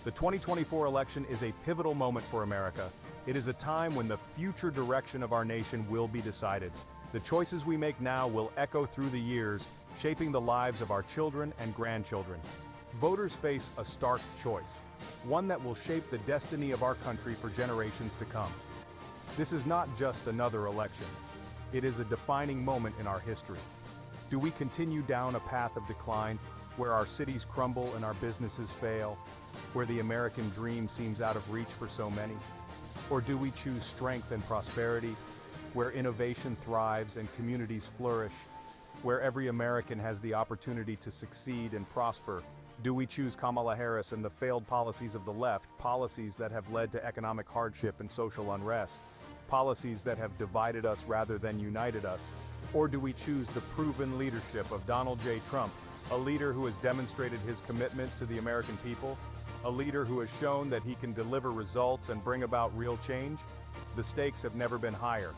The 2024 election is a pivotal moment for America. It is a time when the future direction of our nation will be decided. The choices we make now will echo through the years, shaping the lives of our children and grandchildren. Voters face a stark choice, one that will shape the destiny of our country for generations to come. This is not just another election. It is a defining moment in our history. Do we continue down a path of decline, where our cities crumble and our businesses fail, where the American dream seems out of reach for so many? Or do we choose strength and prosperity, where innovation thrives and communities flourish, where every American has the opportunity to succeed and prosper? Do we choose Kamala Harris and the failed policies of the left, policies that have led to economic hardship and social unrest, policies that have divided us rather than united us? Or do we choose the proven leadership of Donald J. Trump, a leader who has demonstrated his commitment to the American people, a leader who has shown that he can deliver results and bring about real change? The stakes have never been higher.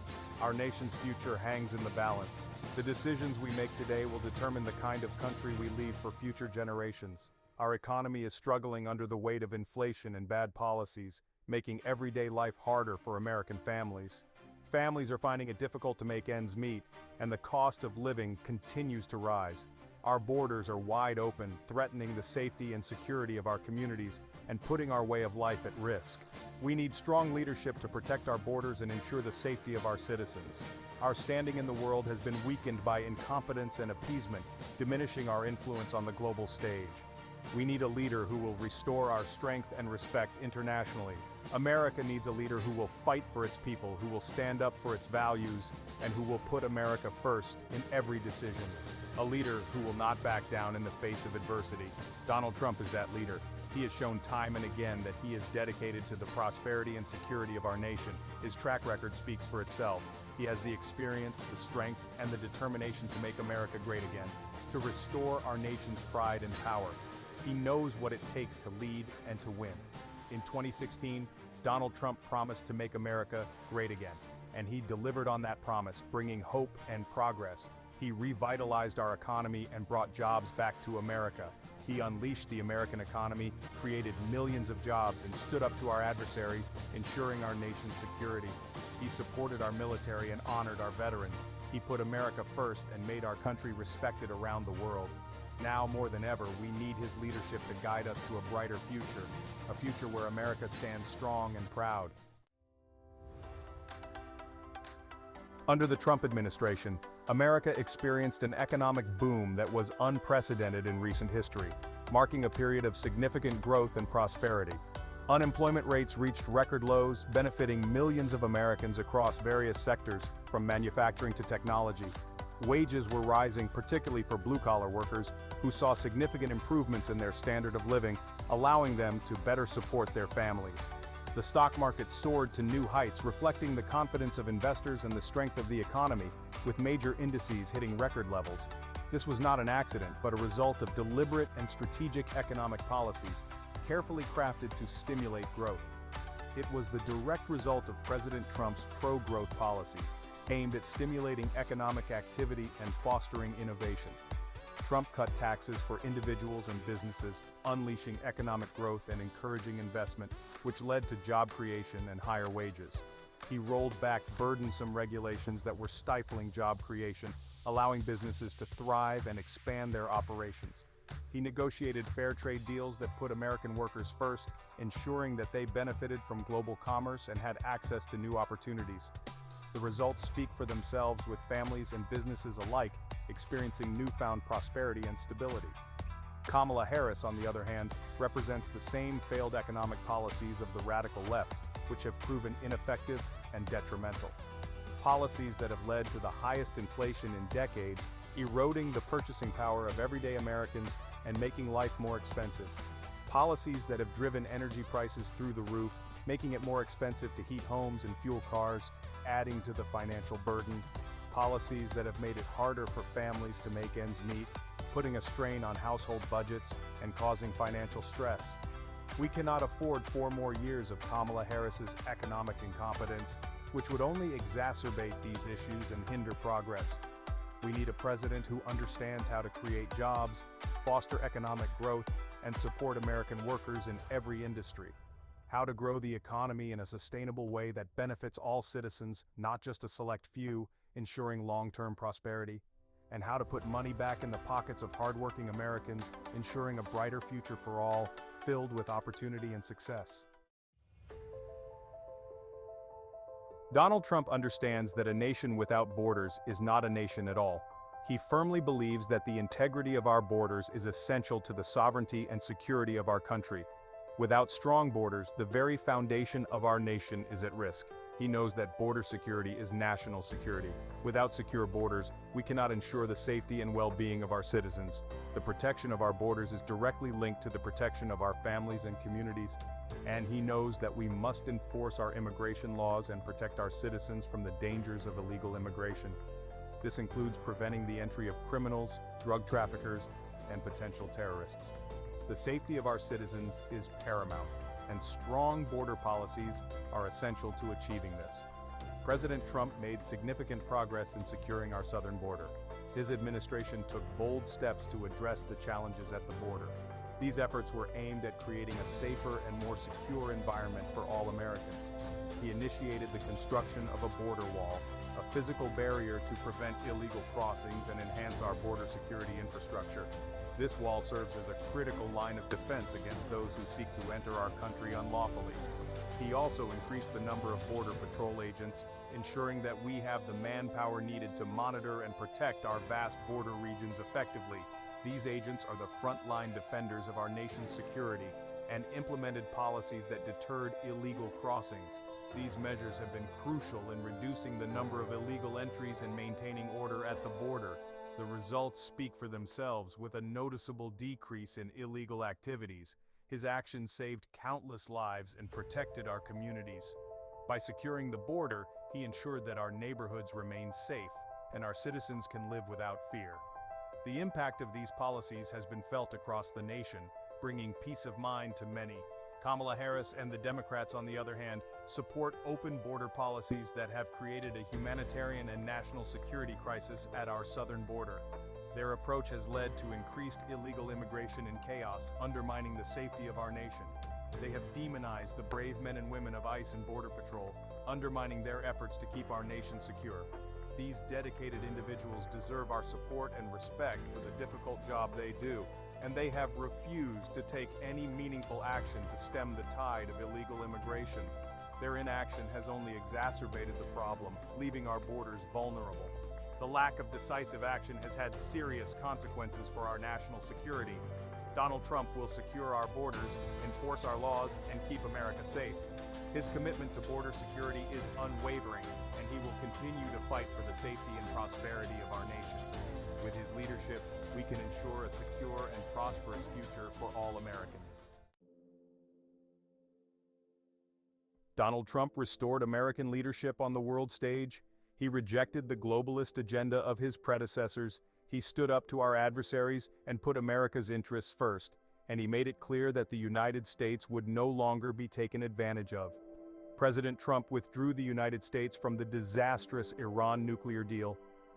Our nation's future hangs in the balance. The decisions we make today will determine the kind of country we leave for future generations. Our economy is struggling under the weight of inflation and bad policies, making everyday life harder for American families. Families are finding it difficult to make ends meet, and the cost of living continues to rise. Our borders are wide open, threatening the safety and security of our communities and putting our way of life at risk. We need strong leadership to protect our borders and ensure the safety of our citizens. Our standing in the world has been weakened by incompetence and appeasement, diminishing our influence on the global stage. We need a leader who will restore our strength and respect internationally. America needs a leader who will fight for its people, who will stand up for its values, and who will put America first in every decision. A leader who will not back down in the face of adversity. Donald Trump is that leader. He has shown time and again that he is dedicated to the prosperity and security of our nation. His track record speaks for itself. He has the experience, the strength, and the determination to make America great again, to restore our nation's pride and power. He knows what it takes to lead and to win. In 2016, Donald Trump promised to make America great again, and he delivered on that promise, bringing hope and progress. He revitalized our economy and brought jobs back to America. He unleashed the American economy, created millions of jobs, and stood up to our adversaries, ensuring our nation's security. He supported our military and honored our veterans. He put America first and made our country respected around the world. Now more than ever, we need his leadership to guide us to a brighter future, a future where America stands strong and proud. Under the Trump administration, America experienced an economic boom that was unprecedented in recent history, marking a period of significant growth and prosperity. Unemployment rates reached record lows, benefiting millions of Americans across various sectors, from manufacturing to technology. Wages were rising, particularly for blue-collar workers, who saw significant improvements in their standard of living, allowing them to better support their families. The stock market soared to new heights, reflecting the confidence of investors and the strength of the economy, with major indices hitting record levels. This was not an accident, but a result of deliberate and strategic economic policies, carefully crafted to stimulate growth. It was the direct result of President Trump's pro-growth policies, aimed at stimulating economic activity and fostering innovation. Trump cut taxes for individuals and businesses, unleashing economic growth and encouraging investment, which led to job creation and higher wages. He rolled back burdensome regulations that were stifling job creation, allowing businesses to thrive and expand their operations. He negotiated fair trade deals that put American workers first, ensuring that they benefited from global commerce and had access to new opportunities. The results speak for themselves, with families and businesses alike experiencing newfound prosperity and stability. Kamala Harris, on the other hand, represents the same failed economic policies of the radical left, which have proven ineffective and detrimental. Policies that have led to the highest inflation in decades, eroding the purchasing power of everyday Americans and making life more expensive. Policies that have driven energy prices through the roof, making it more expensive to heat homes and fuel cars, adding to the financial burden. Policies that have made it harder for families to make ends meet, putting a strain on household budgets and causing financial stress. We cannot afford 4 more years of Kamala Harris's economic incompetence, which would only exacerbate these issues and hinder progress. We need a president who understands how to create jobs, foster economic growth, and support American workers in every industry. How to grow the economy in a sustainable way that benefits all citizens, not just a select few, ensuring long-term prosperity. And how to put money back in the pockets of hardworking Americans, ensuring a brighter future for all, filled with opportunity and success. Donald Trump understands that a nation without borders is not a nation at all. He firmly believes that the integrity of our borders is essential to the sovereignty and security of our country. Without strong borders, the very foundation of our nation is at risk. He knows that border security is national security. Without secure borders, we cannot ensure the safety and well-being of our citizens. The protection of our borders is directly linked to the protection of our families and communities. And he knows that we must enforce our immigration laws and protect our citizens from the dangers of illegal immigration. This includes preventing the entry of criminals, drug traffickers, and potential terrorists. The safety of our citizens is paramount, and strong border policies are essential to achieving this. President Trump made significant progress in securing our southern border. His administration took bold steps to address the challenges at the border. These efforts were aimed at creating a safer and more secure environment for all Americans. He initiated the construction of a border wall, a physical barrier to prevent illegal crossings and enhance our border security infrastructure. This wall serves as a critical line of defense against those who seek to enter our country unlawfully. He also increased the number of Border Patrol agents, ensuring that we have the manpower needed to monitor and protect our vast border regions effectively. These agents are the frontline defenders of our nation's security and implemented policies that deterred illegal crossings. These measures have been crucial in reducing the number of illegal entries and maintaining order at the border. The results speak for themselves, with a noticeable decrease in illegal activities. His actions saved countless lives and protected our communities. By securing the border, he ensured that our neighborhoods remain safe and our citizens can live without fear. The impact of these policies has been felt across the nation, bringing peace of mind to many. Kamala Harris and the Democrats, on the other hand, support open border policies that have created a humanitarian and national security crisis at our southern border. Their approach has led to increased illegal immigration and chaos, undermining the safety of our nation. They have demonized the brave men and women of ICE and Border Patrol, undermining their efforts to keep our nation secure. These dedicated individuals deserve our support and respect for the difficult job they do, and they have refused to take any meaningful action to stem the tide of illegal immigration. Their inaction has only exacerbated the problem, leaving our borders vulnerable. The lack of decisive action has had serious consequences for our national security. Donald Trump will secure our borders, enforce our laws, and keep America safe. His commitment to border security is unwavering, and he will continue to fight for the safety and prosperity of our nation. With his leadership, we can ensure a secure and prosperous future for all Americans. Donald Trump restored American leadership on the world stage. He rejected the globalist agenda of his predecessors. He stood up to our adversaries and put America's interests first, and he made it clear that the United States would no longer be taken advantage of. President Trump withdrew the United States from the disastrous Iran nuclear deal.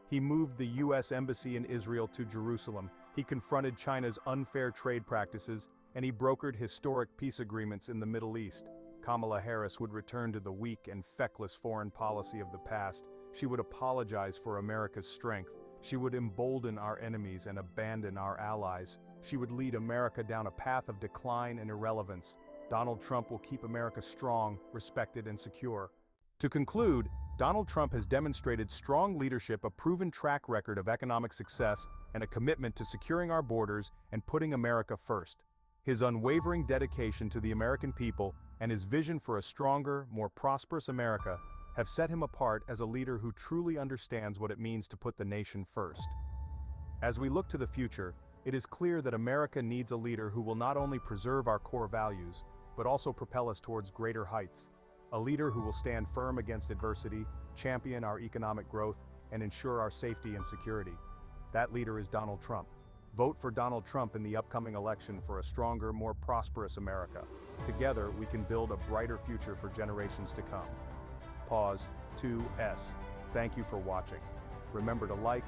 He moved the U.S. Embassy in Israel to Jerusalem. He confronted China's unfair trade practices, and he brokered historic peace agreements in the Middle East. Kamala Harris would return to the weak and feckless foreign policy of the past. She would apologize for America's strength. She would embolden our enemies and abandon our allies. She would lead America down a path of decline and irrelevance. Donald Trump will keep America strong, respected, and secure. To conclude, Donald Trump has demonstrated strong leadership, a proven track record of economic success, and a commitment to securing our borders and putting America first. His unwavering dedication to the American people and his vision for a stronger, more prosperous America have set him apart as a leader who truly understands what it means to put the nation first. As we look to the future, it is clear that America needs a leader who will not only preserve our core values, but also propel us towards greater heights. A leader who will stand firm against adversity, champion our economic growth, and ensure our safety and security. That leader is Donald Trump. Vote for Donald Trump in the upcoming election for a stronger, more prosperous America. Together, we can build a brighter future for generations to come. Pause 2S. Thank you for watching. Remember to like,